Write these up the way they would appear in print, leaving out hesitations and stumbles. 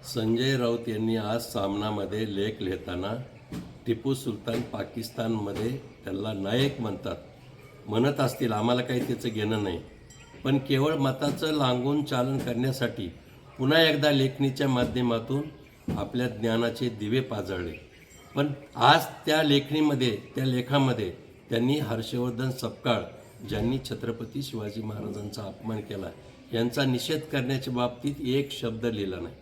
संजय राऊत यांनी आज सामनामध्ये लेख लिहिताना टिपू सुलतान पाकिस्तानमध्ये त्याला नायक म्हणत असतील, आम्हाला काही त्याचं घेणं नाही, पण केवळ मताचं लांघून चालन करण्यासाठी पुन्हा एकदा लेखणीच्या माध्यमातून आपल्या ज्ञानाचे दिवे पाजळले. पण आज त्या लेखामध्ये त्यांनी हर्षवर्धन सपकाळ, ज्यांनी छत्रपती शिवाजी महाराजांचा अपमान केला, यांचा निषेध करण्याच्या बाबतीत एक शब्द लिहिला नाही.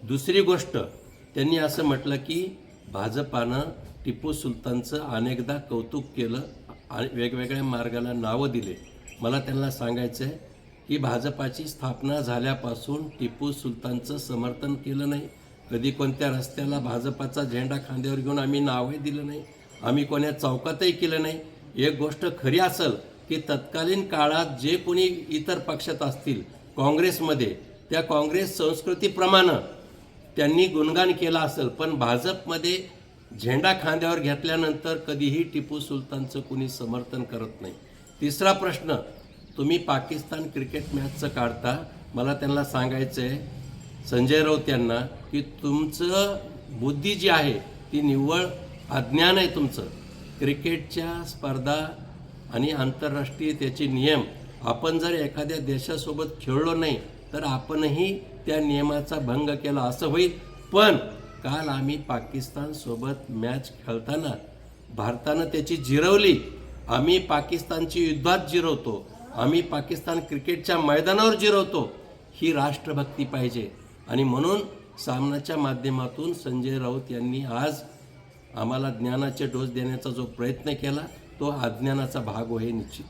दुसरी गोष्ट, त्यांनी असं म्हटलं की भाजपानं टिपू सुलतानचं अनेकदा कौतुक केलं आणि वेगवेगळ्या मार्गाला नावं दिले. मला त्यांना सांगायचं आहे की भाजपाची स्थापना झाल्यापासून टिपू सुलतानचं समर्थन केलं नाही. कधी कोणत्या रस्त्याला भाजपाचा झेंडा खांद्यावर घेऊन आम्ही नावही दिलं नाही, आम्ही कोण्या चौकातही केलं नाही. एक गोष्ट खरी असेल की तत्कालीन काळात जे कोणी इतर पक्षात असतील काँग्रेसमध्ये, त्या काँग्रेस संस्कृतीप्रमाणे त्यांनी गुणगान केलं असेल, पण भाजपमध्ये झेंडा खांद्यावर घेतल्यानंतर कधीही टिपू सुलतानचं कुणी समर्थन करत नाही. तिसरा प्रश्न, तुम्ही पाकिस्तान क्रिकेट मॅचचं काढता, मला त्यांना सांगायचं आहे संजय राऊत यांना की तुमचं बुद्धी जी आहे ती निव्वळ अज्ञान आहे. तुमचं क्रिकेटच्या स्पर्धा आणि आंतरराष्ट्रीय त्याचे नियम, आपण जर एखाद्या देशासोबत खेळलो नाही तर आपणही त्या नियमाचा भंग केला असं होईल. पण काल आम्ही पाकिस्तानसोबत मॅच खेळताना भारतानं त्याची जिरवली. आम्ही पाकिस्तानची युद्धात जिरवतो, आम्ही पाकिस्तान क्रिकेटच्या मैदानावर जिरवतो. ही राष्ट्रभक्ती पाहिजे. आणि म्हणून सामनाच्या माध्यमातून संजय राऊत यांनी आज आम्हाला ज्ञानाचे डोस देण्याचा जो प्रयत्न केला तो अज्ञानाचा भाग हो हे निश्चित.